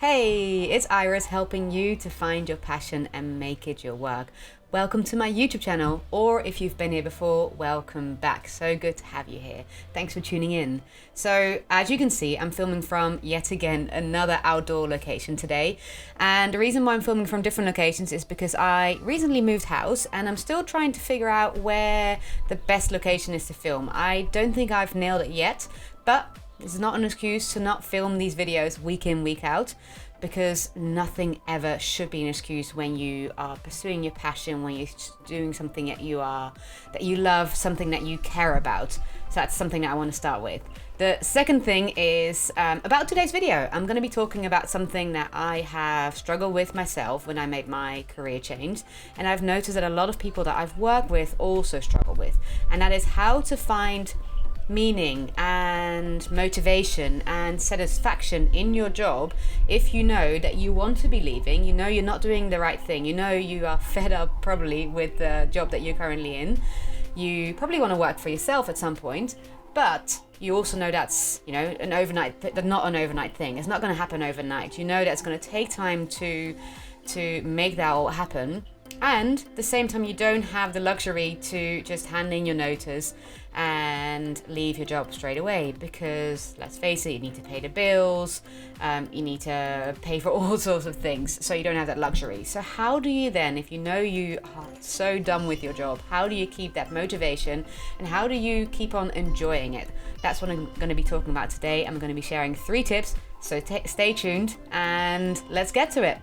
Hey, it's Iris helping you to find your passion and make it your work. Welcome to my YouTube channel, or if you've been here before, welcome back. So good to have you here. Thanks for tuning in. So as you can see, I'm filming from yet again another outdoor location today. And the reason why I'm filming from different locations is because I recently moved house and I'm still trying to figure out where the best location is to film. I don't think I've nailed it yet, but this is not an excuse to not film these videos week in, week out, because nothing ever should be an excuse when you are pursuing your passion, when you're doing something that you love, something that you care about. So that's something that I want to start with. The second thing is about today's video. I'm going to be talking about something that I have struggled with myself when I made my career change, and I've noticed that a lot of people that I've worked with also struggle with, and that is how to find meaning and motivation and satisfaction in your job if you know that you want to be leaving, you know you're not doing the right thing, you know you are fed up probably with the job that you're currently in, you probably want to work for yourself at some point, but you also know that's, you know, not an overnight thing. It's not going to happen overnight. You know that's going to take time to make that all happen. And at the same time, you don't have the luxury to just hand in your notice and leave your job straight away, because let's face it, you need to pay the bills, you need to pay for all sorts of things, so you don't have that luxury. So how do you then, if you know you are so done with your job, how do you keep that motivation and how do you keep on enjoying it? That's what I'm going to be talking about today. I'm going to be sharing 3 tips, so stay tuned and let's get to it.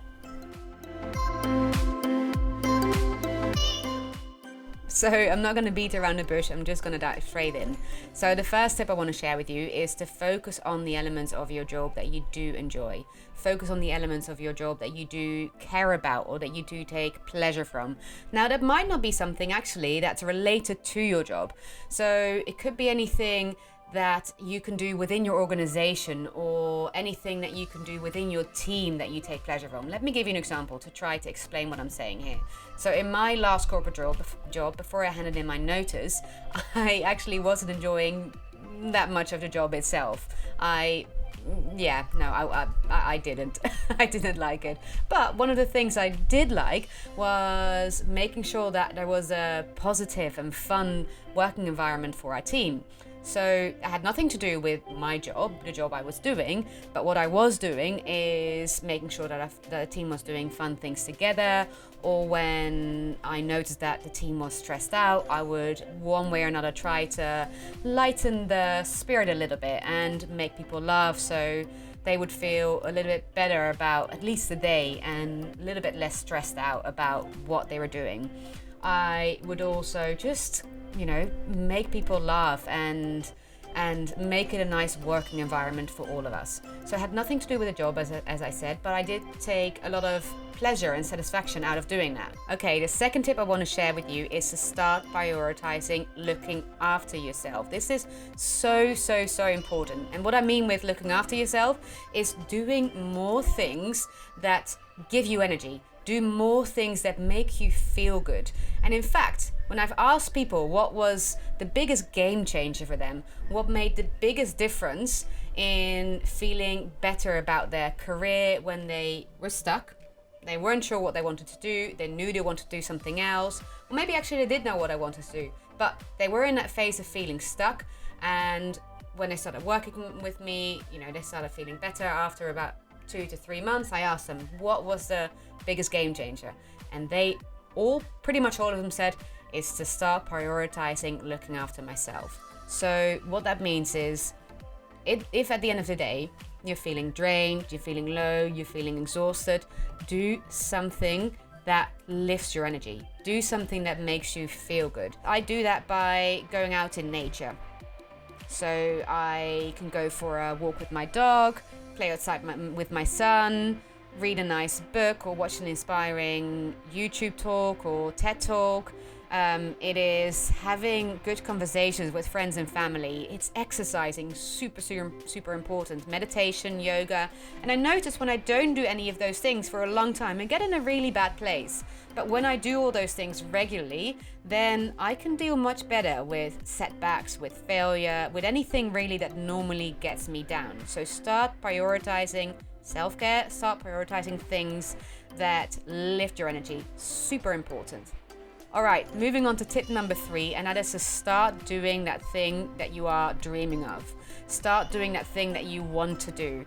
So I'm not going to beat around the bush, I'm just going to dive straight in. So the first tip I want to share with you is to focus on the elements of your job that you do enjoy. Focus on the elements of your job that you do care about or that you do take pleasure from. Now that might not be something actually that's related to your job. So it could be anything that you can do within your organization or anything that you can do within your team that you take pleasure from. Let me give you an example to try to explain what I'm saying here. So in my last corporate job, before I handed in my notice, I actually wasn't enjoying that much of the job itself. I didn't. I didn't like it. But one of the things I did like was making sure that there was a positive and fun working environment for our team. So it had nothing to do with my job, the job I was doing, but what I was doing is making sure that the team was doing fun things together, or when I noticed that the team was stressed out, I would one way or another try to lighten the spirit a little bit and make people laugh so they would feel a little bit better about at least the day and a little bit less stressed out about what they were doing. I would also just, make people laugh and make it a nice working environment for all of us. So it had nothing to do with the job, as I said, but I did take a lot of pleasure and satisfaction out of doing that. Okay, the second tip I want to share with you is to start prioritizing looking after yourself. This is so important. And what I mean with looking after yourself is doing more things that give you energy. Do more things that make you feel good. And in fact, when I've asked people what was the biggest game changer for them, what made the biggest difference in feeling better about their career when they were stuck, they weren't sure what they wanted to do, they knew they wanted to do something else, or maybe actually they did know what they wanted to do, but they were in that phase of feeling stuck. And when they started working with me, they started feeling better after about 2 to 3 months. I asked them, what was the biggest game changer? And pretty much all of them said, is to start prioritizing looking after myself. So what that means is, if at the end of the day, you're feeling drained, you're feeling low, you're feeling exhausted, do something that lifts your energy. Do something that makes you feel good. I do that by going out in nature. So I can go for a walk with my dog, play outside with my son, read a nice book, or watch an inspiring YouTube talk or TED talk. It is having good conversations with friends and family. It's exercising, super important. Meditation, yoga. And I notice when I don't do any of those things for a long time, I get in a really bad place. But when I do all those things regularly, then I can deal much better with setbacks, with failure, with anything really that normally gets me down. So start prioritizing Self-care, start prioritizing things that lift your energy. Super important. All right, moving on to tip number 3, and that is to start doing that thing that you are dreaming of. Start doing that thing that you want to do.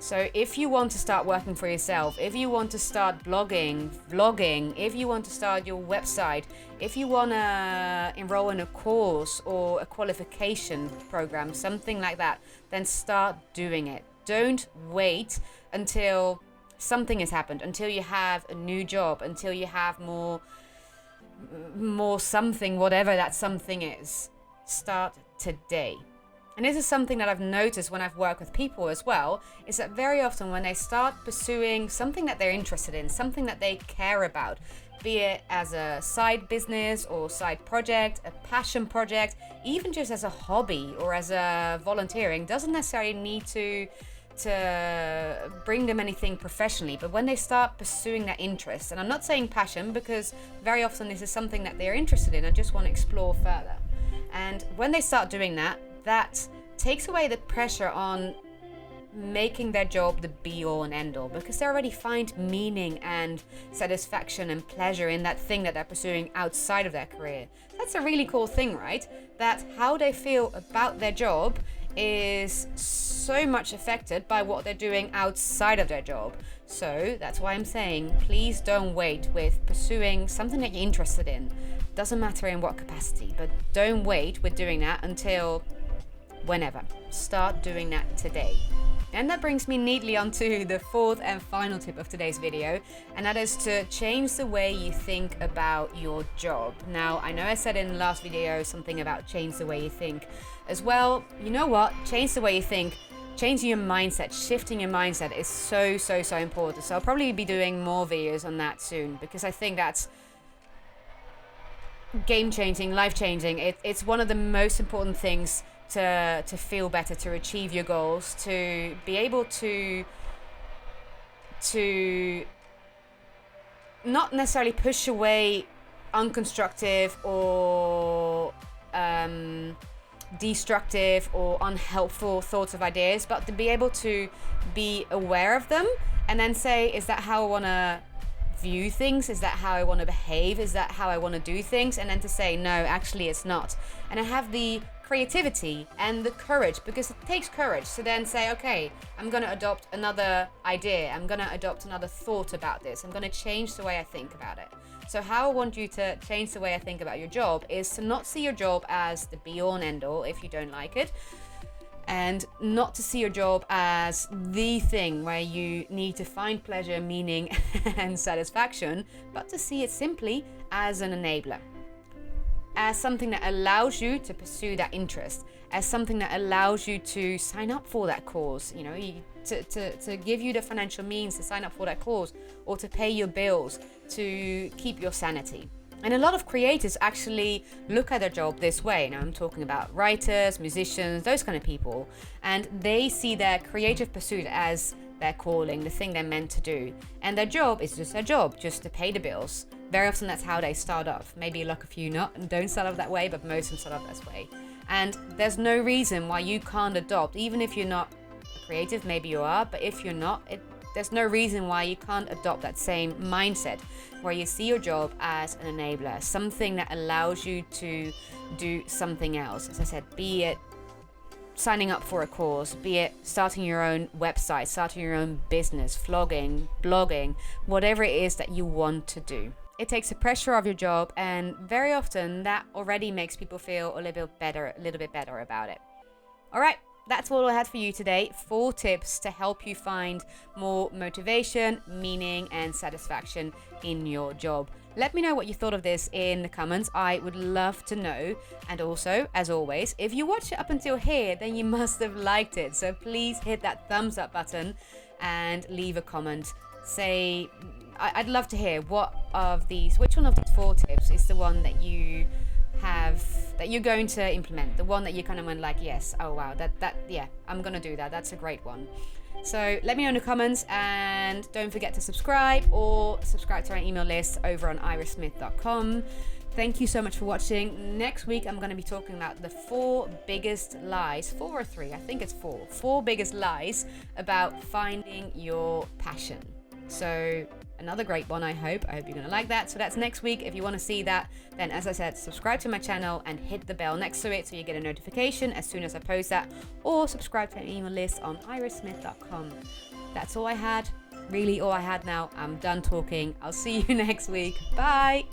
So if you want to start working for yourself, if you want to start blogging, vlogging, if you want to start your website, if you want to enroll in a course or a qualification program, something like that, then start doing it. Don't wait until something has happened, until you have a new job, until you have more something, whatever that something is. Start today. And this is something that I've noticed when I've worked with people as well, is that very often when they start pursuing something that they're interested in, something that they care about, be it as a side business or side project, a passion project, even just as a hobby or as a volunteering, doesn't necessarily need to bring them anything professionally, but when they start pursuing that interest, and I'm not saying passion because very often this is something that they're interested in and just want to explore further. And when they start doing that, that takes away the pressure on making their job the be-all and end-all, because they already find meaning and satisfaction and pleasure in that thing that they're pursuing outside of their career. That's a really cool thing, right? That how they feel about their job is so much affected by what they're doing outside of their job. So that's why I'm saying, please don't wait with pursuing something that you're interested in. Doesn't matter in what capacity, but don't wait with doing that until whenever. Start doing that today. And that brings me neatly onto the 4th and final tip of today's video, and that is to change the way you think about your job. Now, I know I said in the last video something about change the way you think as well. You know what? Change the way you think. Changing your mindset, shifting your mindset is so important. So I'll probably be doing more videos on that soon, because I think that's game-changing, life-changing. It's one of the most important things to feel better, to achieve your goals, to be able to not necessarily push away unconstructive or destructive or unhelpful thoughts of ideas, but to be able to be aware of them and then say, is that how I want to view things? Is that how I want to behave? Is that how I want to do things? And then to say, no, actually it's not. And I have the creativity and the courage, because it takes courage to then say, okay, I'm going to adopt another idea. I'm going to adopt another thought about this. I'm going to change the way I think about it. So how I want you to change the way I think about your job is to not see your job as the be-all and end-all if you don't like it, and not to see your job as the thing where you need to find pleasure, meaning and satisfaction, but to see it simply as an enabler, as something that allows you to pursue that interest, as something that allows you to sign up for that cause, you know, to give you the financial means to sign up for that cause, or to pay your bills, to keep your sanity. And a lot of creators actually look at their job this way. Now I'm talking about writers, musicians, those kind of people. And they see their creative pursuit as their calling, the thing they're meant to do. And their job is just their job, just to pay the bills. Very often that's how they start off. Maybe luck a few not and don't start off that way, but most of them start off this way. And there's no reason why you can't adopt, even if you're not a creative, maybe you are, but if you're not, there's no reason why you can't adopt that same mindset where you see your job as an enabler, something that allows you to do something else. As I said, be it signing up for a course, be it starting your own website, starting your own business, vlogging, blogging, whatever it is that you want to do. It takes the pressure off your job, and very often that already makes people feel a little bit better about it. All right. That's all I had for you today. 4 tips to help you find more motivation, meaning, and satisfaction in your job. Let me know what you thought of this in the comments. I would love to know. And also, as always, if you watched it up until here, then you must have liked it. So please hit that thumbs up button and leave a comment. Say, I'd love to hear which one of these 4 tips is the one that you're going to implement, the one that you kind of went like, yes, oh wow, yeah, I'm gonna do that. That's a great one. So let me know in the comments, and don't forget to subscribe to our email list over on irissmith.com. Thank you so much for watching. Next week, I'm going to be talking about the 4 biggest lies, 4 or 3, I think it's 4 biggest lies about finding your passion. So another great one, I hope you're going to like that. So that's next week. If you want to see that, then as I said, subscribe to my channel and hit the bell next to it so you get a notification as soon as I post that, or subscribe to my email list on irissmith.com. That's all I had, really all I had now. I'm done talking. I'll see you next week. Bye.